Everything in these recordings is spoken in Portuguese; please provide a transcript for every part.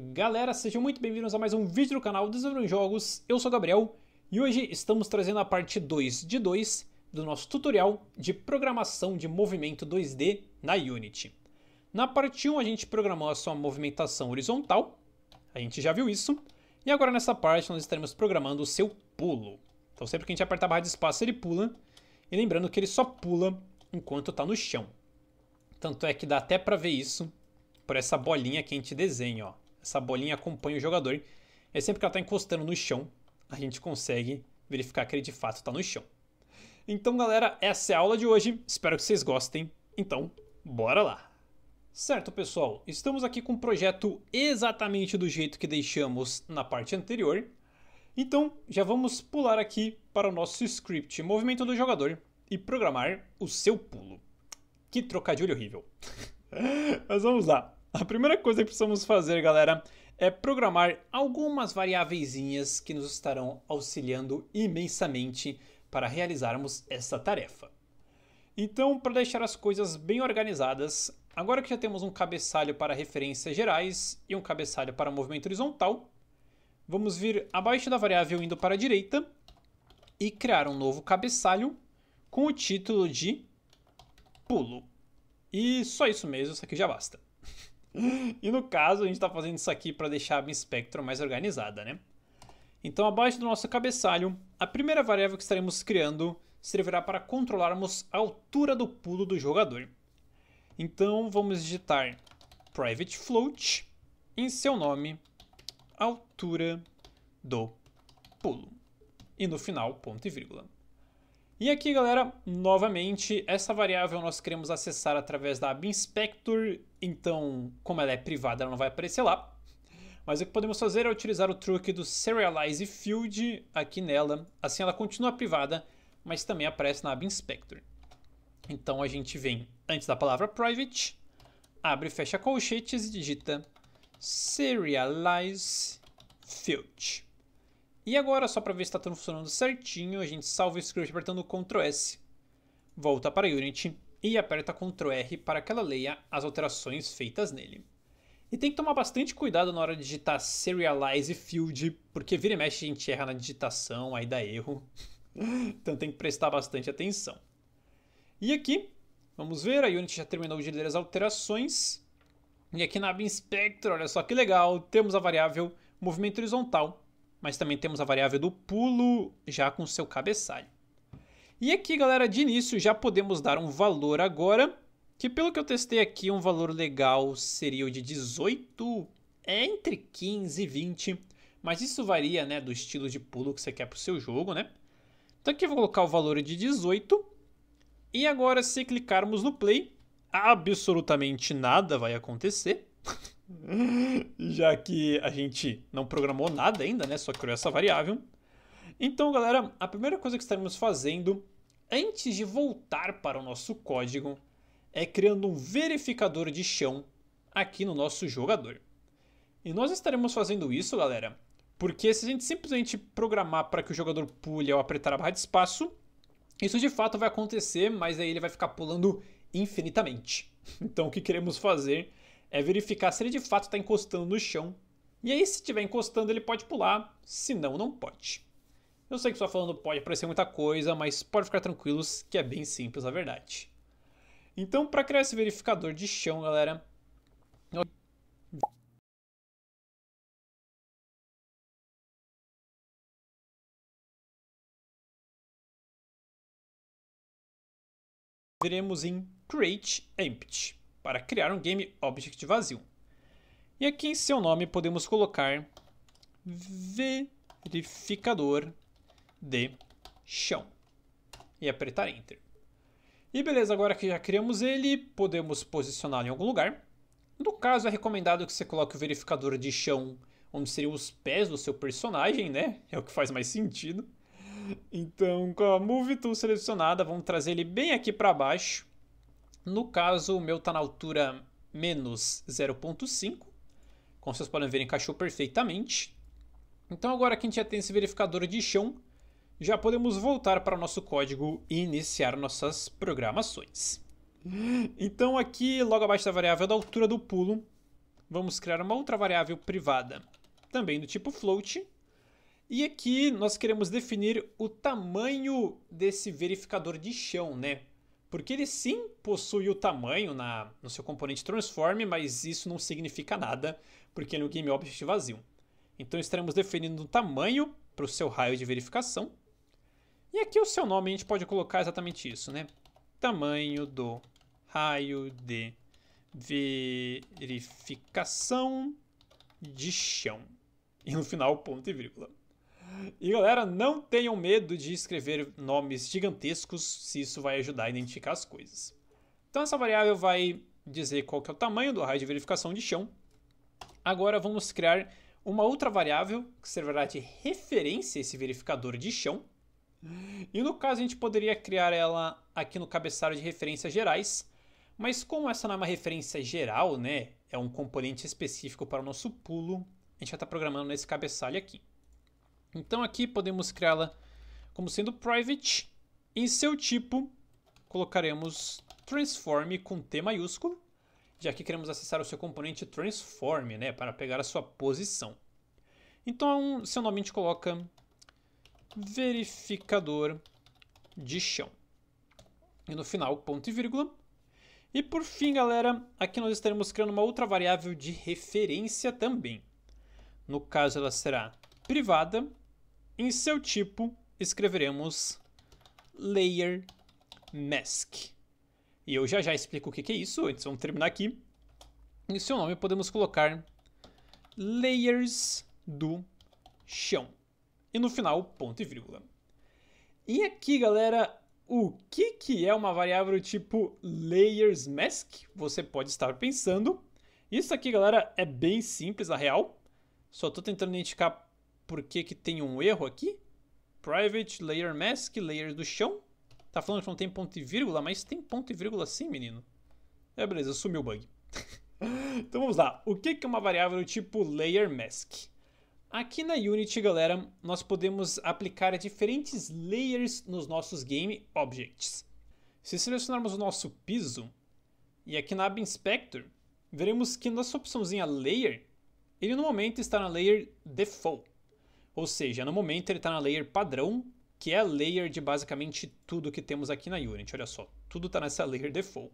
Galera, sejam muito bem-vindos a mais um vídeo do canal Desenvolvendo Jogos. Eu sou o Gabriel e hoje estamos trazendo a parte 2 de 2 do nosso tutorial de programação de movimento 2D na Unity. Na parte 1 a gente programou a sua movimentação horizontal, a gente já viu isso, e agora nessa parte nós estaremos programando o seu pulo. Então sempre que a gente apertar a barra de espaço ele pula, e lembrando que ele só pula enquanto está no chão. Tanto é que dá até para ver isso por essa bolinha que a gente desenha, ó. Essa bolinha acompanha o jogador. E sempre que ela está encostando no chão, a gente consegue verificar que ele de fato está no chão. Então, galera, essa é a aula de hoje. Espero que vocês gostem. Então, bora lá! Certo, pessoal. Estamos aqui com o projeto exatamente do jeito que deixamos na parte anterior. Então, já vamos pular aqui para o nosso script movimento do jogador e programar o seu pulo. Que trocadilho horrível. Mas vamos lá. A primeira coisa que precisamos fazer, galera, é programar algumas variáveiszinhas que nos estarão auxiliando imensamente para realizarmos essa tarefa. Então, para deixar as coisas bem organizadas, agora que já temos um cabeçalho para referências gerais e um cabeçalho para movimento horizontal, vamos vir abaixo da variável indo para a direita e criar um novo cabeçalho com o título de pulo. E só isso mesmo, isso aqui já basta. E no caso, a gente está fazendo isso aqui para deixar a BinSpectrum mais organizada, né? Então, abaixo do nosso cabeçalho, a primeira variável que estaremos criando servirá para controlarmos a altura do pulo do jogador. Então, vamos digitar private float em seu nome, altura do pulo. E no final, ponto e vírgula. E aqui, galera, novamente, essa variável nós queremos acessar através da BinSpectrum, então, como ela é privada, ela não vai aparecer lá. Mas o que podemos fazer é utilizar o truque do Serialize Field aqui nela, assim ela continua privada, mas também aparece na BinSpectrum. Então a gente vem antes da palavra private, abre e fecha colchetes e digita Serialize Field. E agora, só para ver se está tudo funcionando certinho, a gente salva o script apertando Ctrl S, volta para Unity e aperta Ctrl R para que ela leia as alterações feitas nele. E tem que tomar bastante cuidado na hora de digitar Serialize Field, porque vira e mexe a gente erra na digitação, aí dá erro. Então tem que prestar bastante atenção. E aqui, vamos ver, a Unity já terminou de ler as alterações. E aqui na BinSpectrum, olha só que legal, temos a variável movimento horizontal, mas também temos a variável do pulo já com seu cabeçalho. E aqui, galera, de início já podemos dar um valor agora, que pelo que eu testei aqui, um valor legal seria o de 18, entre 15 e 20, mas isso varia, né, do estilo de pulo que você quer para o seu jogo, né? Então aqui eu vou colocar o valor de 18, e agora se clicarmos no play, absolutamente nada vai acontecer. Já que a gente não programou nada ainda, né? Só criou essa variável. Então, galera, a primeira coisa que estaremos fazendo, antes de voltar para o nosso código, é criando um verificador de chão aqui no nosso jogador. E nós estaremos fazendo isso, galera, porque se a gente simplesmente programar para que o jogador pule ao apertar a barra de espaço, isso de fato vai acontecer, mas aí ele vai ficar pulando infinitamente. Então, o que queremos fazer é verificar se ele de fato está encostando no chão. E aí, se estiver encostando, ele pode pular, senão não pode. Eu sei que só falando pode parecer muita coisa, mas pode ficar tranquilos que é bem simples, na verdade. Então, para criar esse verificador de chão, galera, veremos em Create Empty, para criar um Game Object vazio. E aqui em seu nome podemos colocar verificador de chão e apertar Enter. E beleza, agora que já criamos ele, podemos posicioná-lo em algum lugar. No caso, é recomendado que você coloque o verificador de chão onde seriam os pés do seu personagem, né? É o que faz mais sentido. Então, com a Move Tool selecionada, vamos trazer ele bem aqui para baixo. No caso, o meu está na altura menos 0.5. Como vocês podem ver, encaixou perfeitamente. Então, agora que a gente já tem esse verificador de chão, já podemos voltar para o nosso código e iniciar nossas programações. Então, aqui, logo abaixo da variável da altura do pulo, vamos criar uma outra variável privada, também do tipo float. E aqui nós queremos definir o tamanho desse verificador de chão, né? Porque ele sim possui o tamanho no seu componente transform, mas isso não significa nada, porque ele é um GameObject vazio. Então estaremos definindo o tamanho para o seu raio de verificação. E aqui o seu nome a gente pode colocar exatamente isso, né? Tamanho do raio de verificação de chão. E no final, ponto e vírgula. E galera, não tenham medo de escrever nomes gigantescos, se isso vai ajudar a identificar as coisas. Então essa variável vai dizer qual que é o tamanho do raio de verificação de chão. Agora vamos criar uma outra variável que servirá de referência a esse verificador de chão. E no caso a gente poderia criar ela aqui no cabeçalho de referências gerais, mas como essa não é uma referência geral, né, é um componente específico para o nosso pulo, a gente vai estar programando nesse cabeçalho aqui. Então aqui podemos criá-la como sendo private. Em seu tipo, colocaremos transform com T maiúsculo, já que queremos acessar o seu componente transform, né, para pegar a sua posição. Então, seu nome a gente coloca verificador de chão. E no final, ponto e vírgula. E por fim, galera, aqui nós estaremos criando uma outra variável de referência também. No caso, ela será privada. Em seu tipo, escreveremos layer mask. E eu já explico o que é isso, antes vamos terminar aqui. Em seu nome podemos colocar layers do chão. E no final, ponto e vírgula. E aqui, galera, o que é uma variável tipo layers mask? Você pode estar pensando. Isso aqui, galera, é bem simples, na real. Só estou tentando identificar por que tem um erro aqui. Private layer mask, layers do chão. Tá falando que não tem ponto e vírgula, mas tem ponto e vírgula sim, menino. É, beleza, sumiu o bug. Então vamos lá. O que é uma variável tipo layer mask? Aqui na Unity, galera, nós podemos aplicar diferentes layers nos nossos game objects. Se selecionarmos o nosso piso, e aqui na Aba Inspector, veremos que nossa opçãozinha layer, ele no momento está na layer default. Ou seja, no momento ele está na layer padrão, que é a layer de basicamente tudo que temos aqui na Unity. Olha só, tudo está nessa layer default.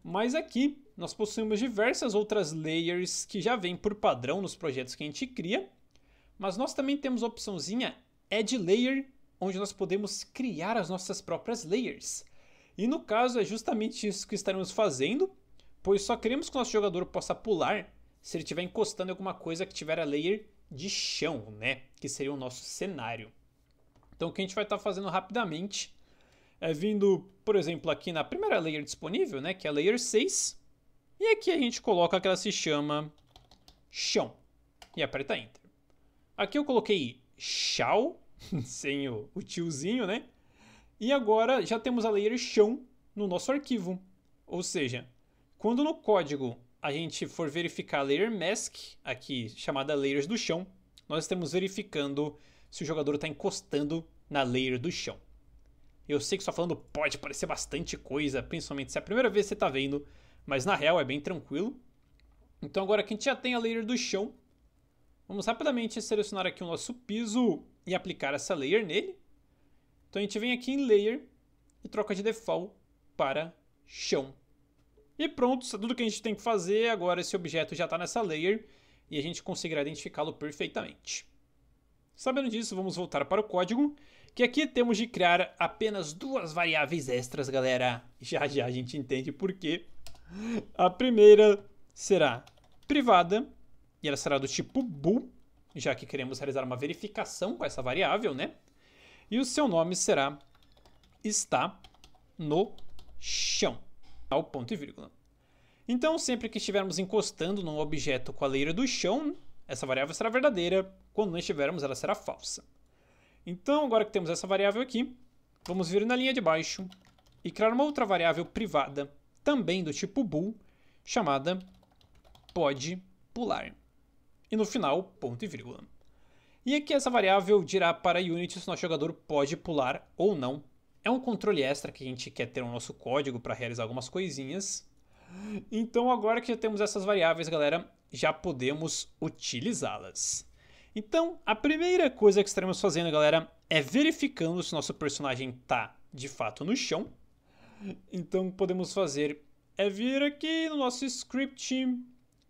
Mas aqui nós possuímos diversas outras layers que já vêm por padrão nos projetos que a gente cria. Mas nós também temos a opçãozinha Add Layer, onde nós podemos criar as nossas próprias layers. E no caso é justamente isso que estaremos fazendo, pois só queremos que o nosso jogador possa pular se ele estiver encostando em alguma coisa que tiver a layer de chão, né? Que seria o nosso cenário. Então o que a gente vai estar fazendo rapidamente é vindo, por exemplo, aqui na primeira layer disponível, né? Que é a layer 6. E aqui a gente coloca que ela se chama chão. E aperta Enter. Aqui eu coloquei chão, sem o tiozinho, né? E agora já temos a layer chão no nosso arquivo. Ou seja, quando no código a gente for verificar a layer mask, aqui chamada layers do chão, nós estamos verificando se o jogador está encostando na layer do chão. Eu sei que só falando pode parecer bastante coisa, principalmente se é a primeira vez que você está vendo, mas na real é bem tranquilo. Então agora que a gente já tem a layer do chão, vamos rapidamente selecionar aqui o nosso piso e aplicar essa layer nele. Então a gente vem aqui em layer e troca de default para chão. E pronto, isso é tudo que a gente tem que fazer. Agora esse objeto já está nessa layer e a gente conseguirá identificá-lo perfeitamente. Sabendo disso, vamos voltar para o código, que aqui temos de criar apenas duas variáveis extras, galera. Já a gente entende por quê. A primeira será privada e ela será do tipo bool, já que queremos realizar uma verificação com essa variável, né? E o seu nome será está no chão, ao ponto e vírgula. Então, sempre que estivermos encostando num objeto com a layer do chão, essa variável será verdadeira. Quando não estivermos, ela será falsa. Então, agora que temos essa variável aqui, vamos vir na linha de baixo e criar uma outra variável privada, também do tipo bool, chamada pode pular. E no final, ponto e vírgula. E aqui essa variável dirá para a Unity se o nosso jogador pode pular ou não. É um controle extra que a gente quer ter no nosso código para realizar algumas coisinhas. Então agora que já temos essas variáveis, galera, já podemos utilizá-las. Então a primeira coisa que estaremos fazendo, galera, é verificando se nosso personagem está de fato no chão. Então o que podemos fazer é vir aqui no nosso script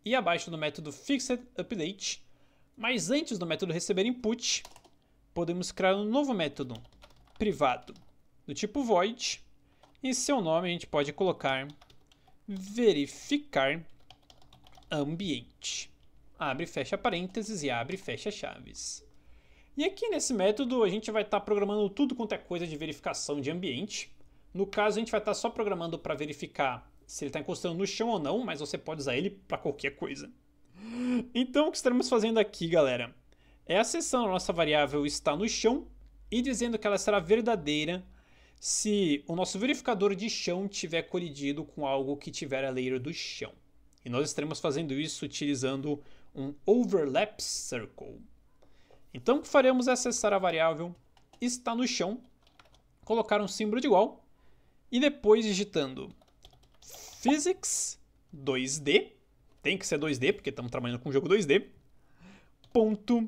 e abaixo do método fixedUpdate, mas antes do método receber input, podemos criar um novo método privado do tipo void. Em seu nome a gente pode colocar verificar ambiente. Abre e fecha parênteses e abre e fecha chaves. E aqui nesse método a gente vai estar programando tudo quanto é coisa de verificação de ambiente. No caso a gente vai estar só programando para verificar se ele está encostando no chão ou não, mas você pode usar ele para qualquer coisa. Então o que estaremos fazendo aqui, galera, é acessando a nossa variável está no chão e dizendo que ela será verdadeira se o nosso verificador de chão tiver colidido com algo que tiver a layer do chão. E nós estaremos fazendo isso utilizando um overlap circle. Então o que faremos é acessar a variável está no chão, colocar um símbolo de igual e depois digitando physics 2D, tem que ser 2D porque estamos trabalhando com um jogo 2D, ponto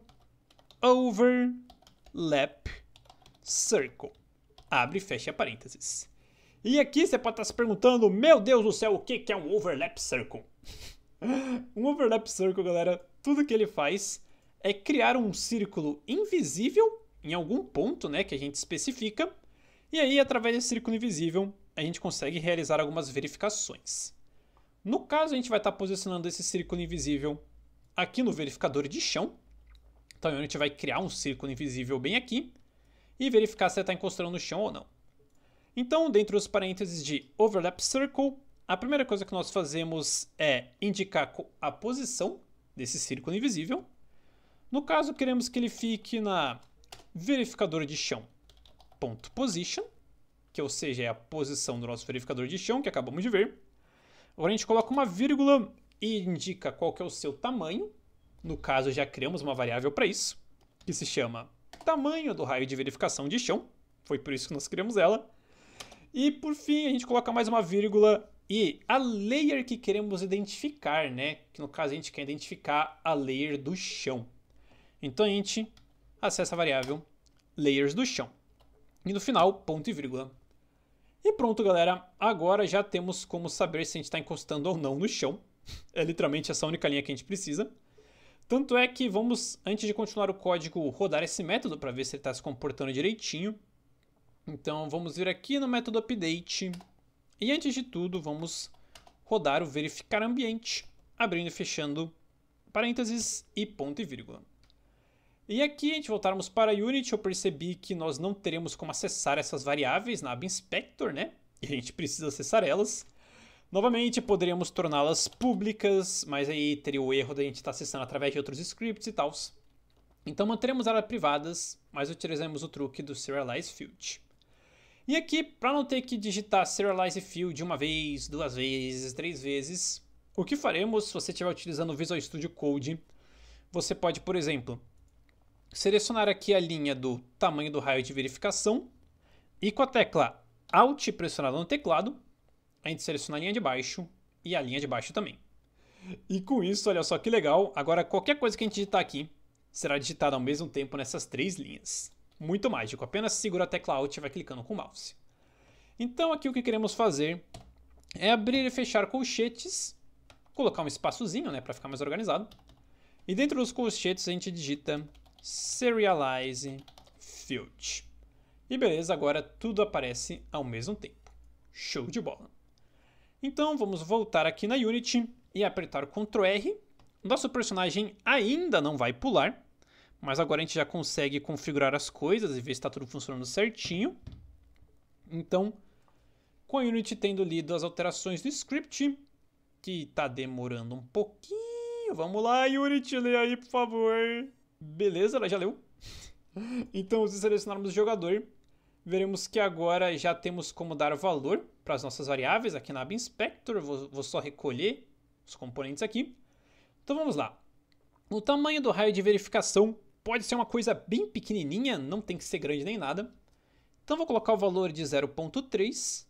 overlap circle. Abre e fecha parênteses. E aqui você pode estar se perguntando, meu Deus do céu, o que é um overlap circle? Um overlap circle, galera, tudo que ele faz é criar um círculo invisível em algum ponto, né, que a gente especifica. E aí, através desse círculo invisível, a gente consegue realizar algumas verificações. No caso, a gente vai estar posicionando esse círculo invisível aqui no verificador de chão. Então, a gente vai criar um círculo invisível bem aqui e verificar se ele está encostando no chão ou não. Então, dentro dos parênteses de overlap circle, a primeira coisa que nós fazemos é indicar a posição desse círculo invisível. No caso, queremos que ele fique na verificador de chão .position, que ou seja, é a posição do nosso verificador de chão que acabamos de ver. Agora a gente coloca uma vírgula e indica qual que é o seu tamanho. No caso, já criamos uma variável para isso, que se chama tamanho do raio de verificação de chão. Foi por isso que nós criamos ela. E por fim, a gente coloca mais uma vírgula e a layer que queremos identificar, né? Que no caso a gente quer identificar a layer do chão. Então a gente acessa a variável layers do chão. E no final, ponto e vírgula. E pronto, galera. Agora já temos como saber se a gente está encostando ou não no chão. É literalmente essa única linha que a gente precisa. Tanto é que vamos, antes de continuar o código, rodar esse método para ver se ele está se comportando direitinho. Então vamos vir aqui no método update. E antes de tudo, vamos rodar o verificar ambiente, abrindo e fechando parênteses e ponto e vírgula. E aqui, a gente voltarmos para a Unity, eu percebi que nós não teremos como acessar essas variáveis na aba Inspector, né? E a gente precisa acessar elas. Novamente, poderíamos torná-las públicas, mas aí teria o erro da gente estar acessando através de outros scripts e tal. Então manteremos elas privadas, mas utilizamos o truque do Serialize Field. E aqui, para não ter que digitar Serialize Field uma vez, duas vezes, três vezes, o que faremos se você estiver utilizando o Visual Studio Code? Você pode, por exemplo, selecionar aqui a linha do tamanho do raio de verificação e com a tecla Alt pressionada no teclado, a gente seleciona a linha de baixo e a linha de baixo também. E com isso, olha só que legal, agora qualquer coisa que a gente digitar aqui será digitada ao mesmo tempo nessas três linhas. Muito mágico, apenas segura a tecla Alt e vai clicando com o mouse. Então aqui o que queremos fazer é abrir e fechar colchetes, colocar um espaçozinho, né, para ficar mais organizado. E dentro dos colchetes a gente digita Serialize Field. E beleza, agora tudo aparece ao mesmo tempo. Show de bola. Então vamos voltar aqui na Unity e apertar Ctrl R. Nosso personagem ainda não vai pular, mas agora a gente já consegue configurar as coisas e ver se está tudo funcionando certinho. Então, com a Unity tendo lido as alterações do script, que está demorando um pouquinho. Vamos lá, Unity, lê aí, por favor. Beleza, ela já leu. Então, se selecionarmos o jogador, veremos que agora já temos como dar valor para as nossas variáveis aqui na aba Inspector. Vou só recolher os componentes aqui. Então vamos lá. O tamanho do raio de verificação pode ser uma coisa bem pequenininha, não tem que ser grande nem nada. Então vou colocar o valor de 0.3.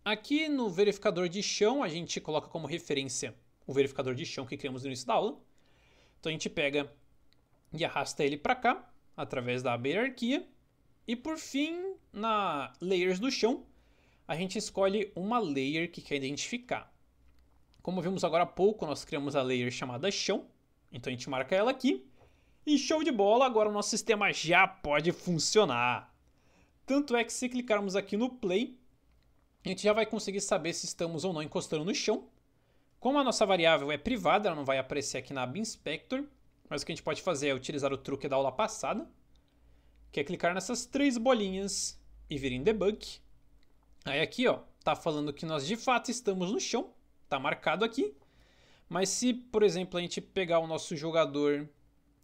Aqui no verificador de chão, a gente coloca como referência o verificador de chão que criamos no início da aula. Então a gente pega e arrasta ele para cá, através da hierarquia. E por fim, na Layers do chão, a gente escolhe uma layer que quer identificar. Como vimos agora há pouco, nós criamos a layer chamada chão. Então a gente marca ela aqui. E show de bola, agora o nosso sistema já pode funcionar. Tanto é que se clicarmos aqui no play, a gente já vai conseguir saber se estamos ou não encostando no chão. Como a nossa variável é privada, ela não vai aparecer aqui na aba Inspector. Mas o que a gente pode fazer é utilizar o truque da aula passada, que é clicar nessas 3 bolinhas e vir em Debug. Aí aqui, ó, tá falando que nós de fato estamos no chão, tá marcado aqui. Mas se, por exemplo, a gente pegar o nosso jogador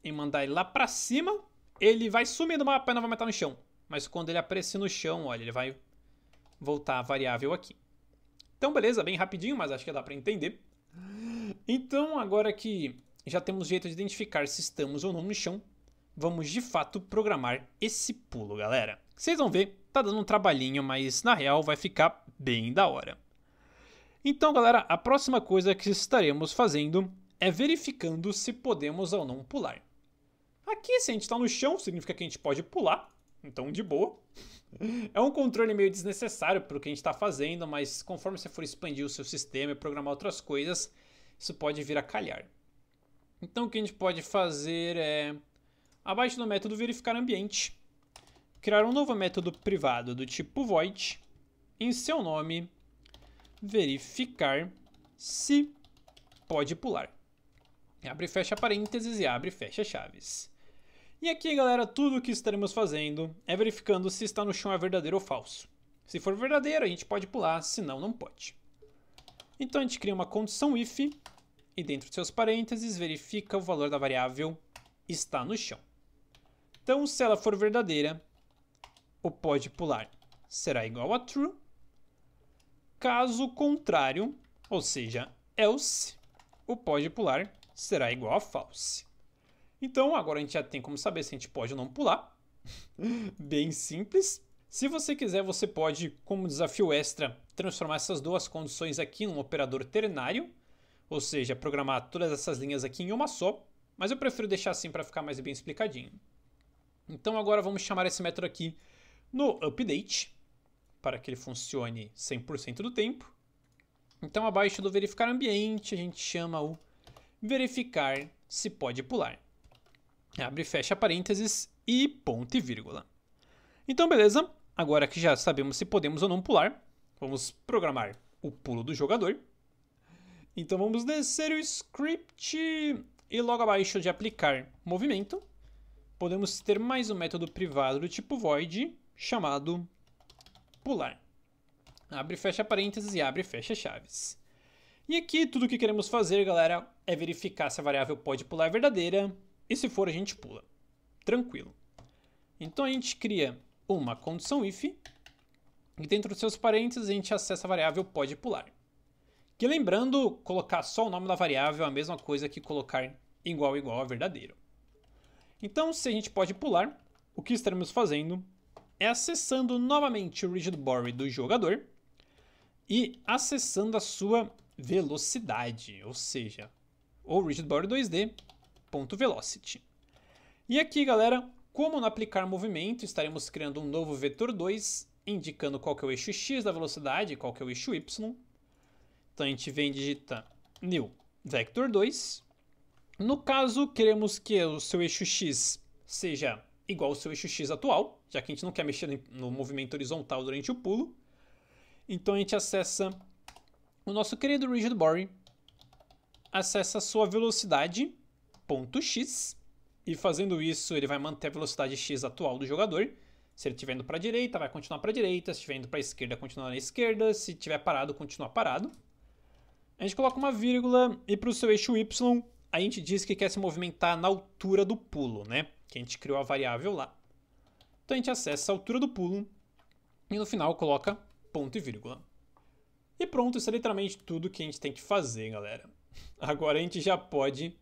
e mandar ele lá pra cima, ele vai sumir do mapa e não vai estar no chão. Mas quando ele aparecer no chão, olha, ele vai voltar a variável aqui. Então, beleza, bem rapidinho, mas acho que dá pra entender. Então, agora que já temos jeito de identificar se estamos ou não no chão, vamos de fato programar esse pulo, galera. Vocês vão ver, tá dando um trabalhinho, mas na real vai ficar bem da hora. Então, galera, a próxima coisa que estaremos fazendo é verificando se podemos ou não pular. Aqui, se a gente está no chão, significa que a gente pode pular, então de boa. É um controle meio desnecessário para o que a gente está fazendo, mas conforme você for expandir o seu sistema e programar outras coisas, isso pode vir a calhar. Então o que a gente pode fazer é, abaixo do método verificar ambiente, criar um novo método privado do tipo void, em seu nome, verificar se pode pular. Abre e fecha parênteses e abre e fecha chaves. E aqui, galera, tudo o que estaremos fazendo é verificando se está no chão é verdadeiro ou falso. Se for verdadeiro, a gente pode pular, se não, não pode. Então a gente cria uma condição if e dentro de seus parênteses verifica o valor da variável está no chão. Então, se ela for verdadeira, o pode pular será igual a true. Caso contrário, ou seja, else, o pode pular será igual a false. Então, agora a gente já tem como saber se a gente pode ou não pular. Bem simples. Se você quiser, você pode, como desafio extra, transformar essas duas condições aqui num operador ternário. Ou seja, programar todas essas linhas aqui em uma só. Mas eu prefiro deixar assim para ficar mais bem explicadinho. Então, agora vamos chamar esse método aqui no update, para que ele funcione 100% do tempo. Então, abaixo do verificar ambiente, a gente chama o verificar se pode pular. Abre e fecha parênteses e ponto e vírgula. Então, beleza. Agora que já sabemos se podemos ou não pular, vamos programar o pulo do jogador. Então, vamos descer o script e logo abaixo de aplicar movimento, podemos ter mais um método privado do tipo void chamado pular. Abre e fecha parênteses e abre e fecha chaves. E aqui tudo o que queremos fazer, galera, é verificar se a variável pode pular verdadeira. E se for, a gente pula. Tranquilo. Então a gente cria uma condição if. E dentro dos seus parênteses a gente acessa a variável pode pular. Que lembrando, colocar só o nome da variável é a mesma coisa que colocar igual a verdadeiro. Então se a gente pode pular, o que estaremos fazendo é acessando novamente o rigid body do jogador. E acessando a sua velocidade. Ou seja, o rigid body 2D .velocity. E aqui, galera, como no aplicar movimento, estaremos criando um novo vetor 2, indicando qual que é o eixo x da velocidade e qual que é o eixo y. Então a gente vem e digita new vector 2. No caso, queremos que o seu eixo x seja igual ao seu eixo x atual, já que a gente não quer mexer no movimento horizontal durante o pulo. Então a gente acessa o nosso querido rigid body, acessa a sua velocidade .x, e fazendo isso ele vai manter a velocidade x atual do jogador. Se ele estiver indo para a direita, vai continuar para a direita. Se estiver indo para a esquerda, continuar na esquerda. Se estiver parado, continuar parado. A gente coloca uma vírgula e para o seu eixo y, a gente diz que quer se movimentar na altura do pulo, né? Que a gente criou a variável lá. Então a gente acessa a altura do pulo e no final coloca ponto e vírgula. E pronto, isso é literalmente tudo que a gente tem que fazer, galera. Agora a gente já pode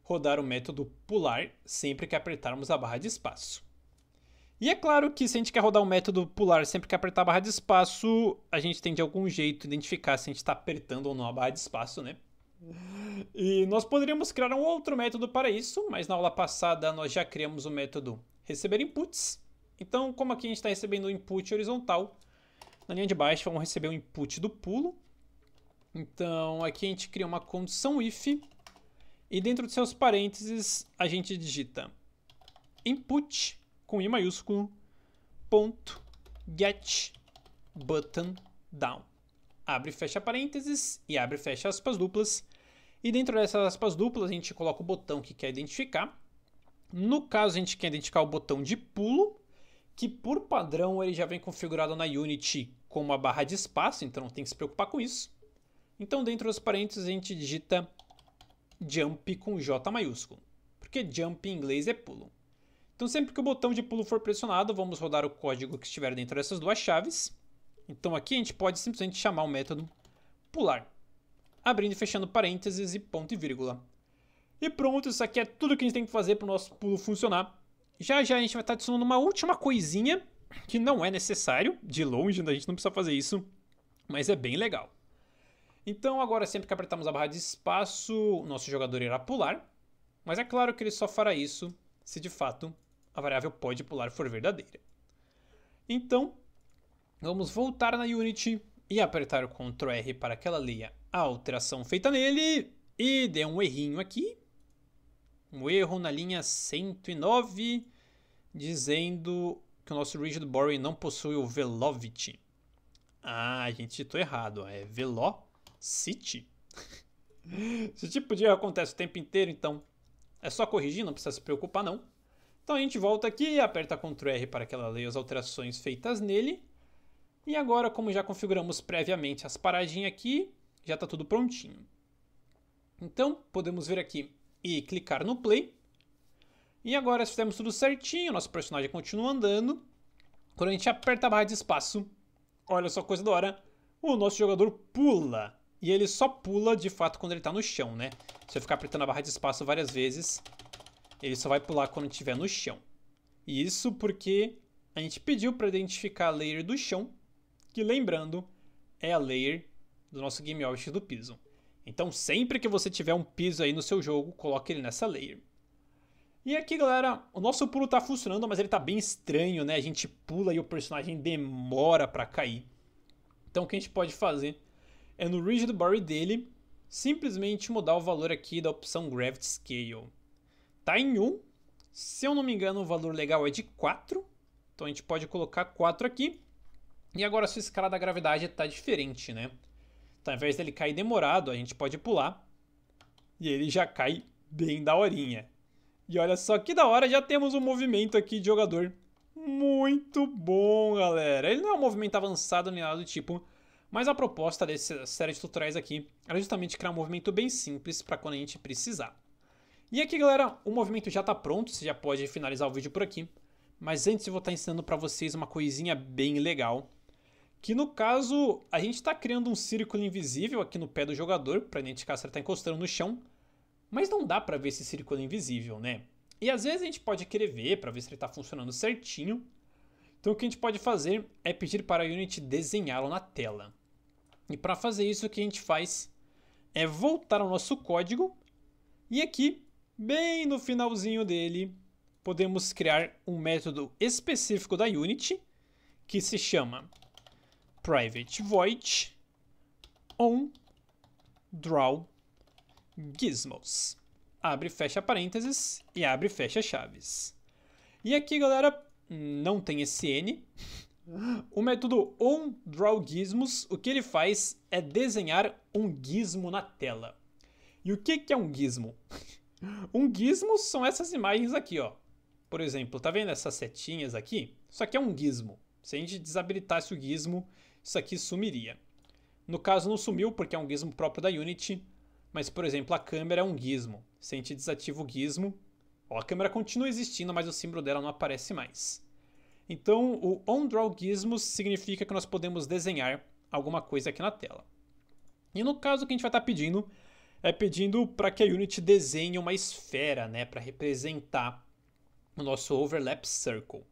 rodar o método pular sempre que apertarmos a barra de espaço. E é claro que se a gente quer rodar um método pular sempre que apertar a barra de espaço, a gente tem de algum jeito identificar se a gente está apertando ou não a barra de espaço, né? E nós poderíamos criar um outro método para isso, mas na aula passada nós já criamos o método receber inputs. Então, como aqui a gente está recebendo o input horizontal, na linha de baixo vamos receber o input do pulo. Então, aqui a gente cria uma condição if, e dentro de seus parênteses a gente digita input, com I maiúsculo, ponto, get, button, down. Abre e fecha parênteses e abre e fecha aspas duplas. E dentro dessas aspas duplas a gente coloca o botão que quer identificar. No caso a gente quer identificar o botão de pulo, que por padrão ele já vem configurado na Unity como a barra de espaço, então não tem que se preocupar com isso. Então dentro dos parênteses a gente digita jump com J maiúsculo, porque jump em inglês é pulo. Então sempre que o botão de pulo for pressionado, vamos rodar o código que estiver dentro dessas duas chaves. Então aqui a gente pode simplesmente chamar o método pular, abrindo e fechando parênteses e ponto e vírgula. E pronto, isso aqui é tudo que a gente tem que fazer para o nosso pulo funcionar. Já já a gente vai estar adicionando uma última coisinha, que não é necessário, de longe, a gente não precisa fazer isso, mas é bem legal. Então agora sempre que apertarmos a barra de espaço, o nosso jogador irá pular, mas é claro que ele só fará isso se de fato a variável pode pular for verdadeira. Então, vamos voltar na Unity e apertar o Ctrl R para que ela leia a alteração feita nele e dê um errinho aqui. Um erro na linha 109, dizendo que o nosso Rigid Body não possui o Velocity. Ah, a gente digitou errado, é Velocity. Esse tipo de erro acontece o tempo inteiro, então é só corrigir, não precisa se preocupar não. Então a gente volta aqui e aperta Ctrl R para que ela leia as alterações feitas nele. E agora, como já configuramos previamente as paradinhas aqui, já está tudo prontinho. Então, podemos vir aqui e clicar no play. E agora, se fizermos tudo certinho, nosso personagem continua andando. Quando a gente aperta a barra de espaço, olha só, coisa da hora, o nosso jogador pula. E ele só pula, de fato, quando ele está no chão, né? Se eu ficar apertando a barra de espaço várias vezes, ele só vai pular quando estiver no chão. E isso porque a gente pediu para identificar a layer do chão, que, lembrando, é a layer do nosso Game Object do piso. Então, sempre que você tiver um piso aí no seu jogo, coloque ele nessa layer. E aqui, galera, o nosso pulo tá funcionando, mas ele tá bem estranho, né? A gente pula e o personagem demora para cair. Então, o que a gente pode fazer é no Rigid Body dele, simplesmente mudar o valor aqui da opção Gravity Scale. Tá em 1. Se eu não me engano, o valor legal é de 4. Então, a gente pode colocar 4 aqui. E agora a sua escala da gravidade está diferente, né? Então, ao invés dele cair demorado, a gente pode pular. E ele já cai bem daorinha. E olha só que da hora, já temos um movimento aqui de jogador muito bom, galera. Ele não é um movimento avançado nem nada do tipo, mas a proposta dessa série de tutoriais aqui é justamente criar um movimento bem simples para quando a gente precisar. E aqui, galera, o movimento já está pronto, você já pode finalizar o vídeo por aqui. Mas antes eu vou estar ensinando para vocês uma coisinha bem legal. Que no caso, a gente está criando um círculo invisível aqui no pé do jogador para identificar se ele está encostando no chão. Mas não dá para ver esse círculo invisível, né? E às vezes a gente pode querer ver para ver se ele está funcionando certinho. Então o que a gente pode fazer é pedir para a Unity desenhá-lo na tela. E para fazer isso, o que a gente faz é voltar ao nosso código. E aqui, bem no finalzinho dele, podemos criar um método específico da Unity que se chama private void onDrawGizmos. Abre e fecha parênteses e abre e fecha chaves. E aqui, galera, não tem esse N. O método onDrawGizmos, o que ele faz é desenhar um gizmo na tela. E o que é um gizmo? Um gizmo são essas imagens aqui, ó. Por exemplo, tá vendo essas setinhas aqui? Isso aqui é um gizmo. Se a gente desabilitasse o gizmo, isso aqui sumiria. No caso, não sumiu porque é um gizmo próprio da Unity. Mas, por exemplo, a câmera é um gizmo. Se a gente desativa o gizmo, ó, a câmera continua existindo, mas o símbolo dela não aparece mais. Então, o onDrawGizmos significa que nós podemos desenhar alguma coisa aqui na tela. E no caso, o que a gente vai estar pedindo é pedindo para que a Unity desenhe uma esfera, né, para representar o nosso Overlap Circle.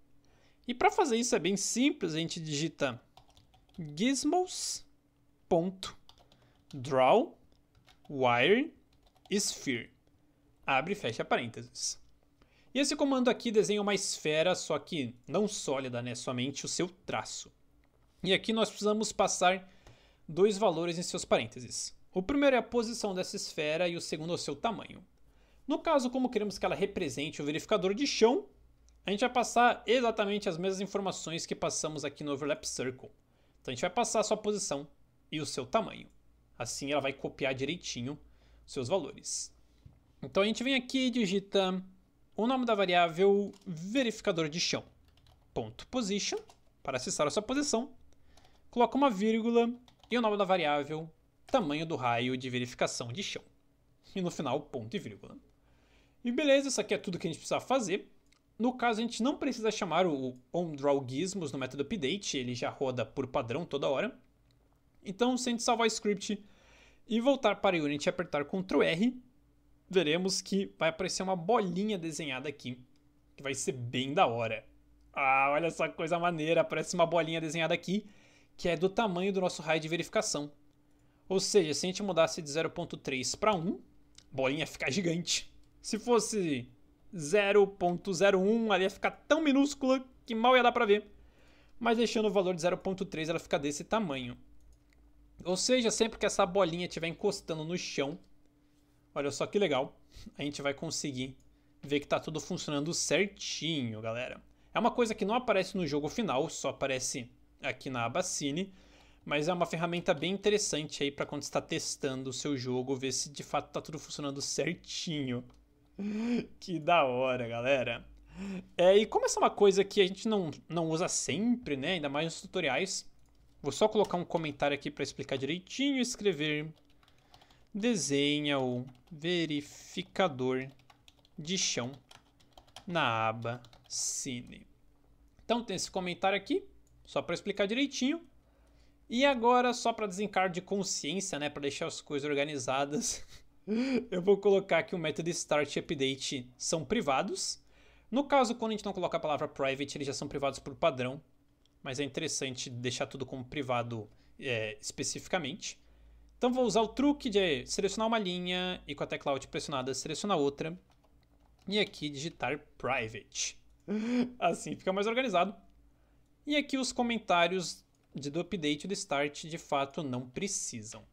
E para fazer isso é bem simples, a gente digita gizmos.draw wire sphere. Abre e fecha parênteses. E esse comando aqui desenha uma esfera, só que não sólida, né? Somente o seu traço. E aqui nós precisamos passar dois valores em seus parênteses. O primeiro é a posição dessa esfera e o segundo é o seu tamanho. No caso, como queremos que ela represente o verificador de chão, a gente vai passar exatamente as mesmas informações que passamos aqui no Overlap Circle. Então a gente vai passar a sua posição e o seu tamanho. Assim ela vai copiar direitinho os seus valores. Então a gente vem aqui e digita o nome da variável verificador de chão. .position, para acessar a sua posição. Coloca uma vírgula e o nome da variável tamanho do raio de verificação de chão. E no final, ponto e vírgula. E beleza, isso aqui é tudo que a gente precisa fazer. No caso, a gente não precisa chamar o onDrawGizmos no método update, ele já roda por padrão toda hora. Então, se a gente salvar o script e voltar para o Unity e apertar Ctrl R, veremos que vai aparecer uma bolinha desenhada aqui, que vai ser bem da hora. Ah, olha essa coisa maneira, aparece uma bolinha desenhada aqui, que é do tamanho do nosso raio de verificação. Ou seja, se a gente mudasse de 0.3 para 1, a bolinha ia ficar gigante. Se fosse 0.01, ela ia ficar tão minúscula que mal ia dar para ver. Mas deixando o valor de 0.3, ela fica desse tamanho. Ou seja, sempre que essa bolinha estiver encostando no chão, olha só que legal, a gente vai conseguir ver que está tudo funcionando certinho, galera. É uma coisa que não aparece no jogo final, só aparece aqui na aba Cine, mas é uma ferramenta bem interessante aí para quando está testando o seu jogo, ver se de fato está tudo funcionando certinho. Que da hora, galera. E como essa é uma coisa que a gente não usa sempre, né, ainda mais nos tutoriais, vou só colocar um comentário aqui para explicar direitinho e escrever: desenha o verificador de chão na aba Cine. Então tem esse comentário aqui, só para explicar direitinho. E agora, só para desencargo de consciência, né, para deixar as coisas organizadas, eu vou colocar que o método Start e Update são privados. No caso, quando a gente não coloca a palavra private, eles já são privados por padrão, mas é interessante deixar tudo como privado especificamente. Então vou usar o truque de selecionar uma linha e com a tecla Alt pressionada selecionar outra. E aqui digitar private. Assim fica mais organizado. E aqui os comentários do update e do start de fato não precisam.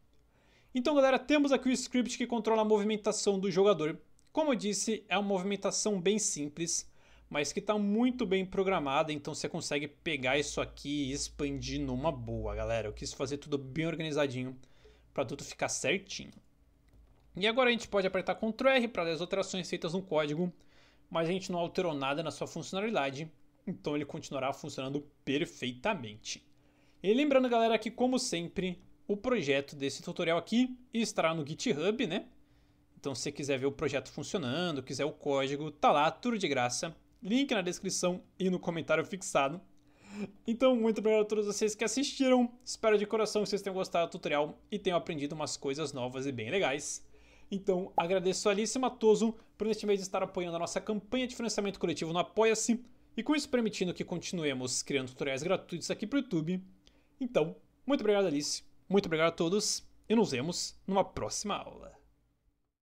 Então, galera, temos aqui o script que controla a movimentação do jogador. Como eu disse, é uma movimentação bem simples, mas que está muito bem programada, então você consegue pegar isso aqui e expandir numa boa, galera. Eu quis fazer tudo bem organizadinho para tudo ficar certinho. E agora a gente pode apertar Ctrl R para ler as alterações feitas no código, mas a gente não alterou nada na sua funcionalidade, então ele continuará funcionando perfeitamente. E lembrando, galera, que como sempre, o projeto desse tutorial aqui estará no GitHub, né? Então se você quiser ver o projeto funcionando, quiser o código, tá lá, tudo de graça. Link na descrição e no comentário fixado. Então, muito obrigado a todos vocês que assistiram. Espero de coração que vocês tenham gostado do tutorial e tenham aprendido umas coisas novas e bem legais. Então, agradeço a Alice Matoso por neste mês estar apoiando a nossa campanha de financiamento coletivo no Apoia-se e com isso permitindo que continuemos criando tutoriais gratuitos aqui para o YouTube. Então, muito obrigado, Alice. Muito obrigado a todos e nos vemos numa próxima aula.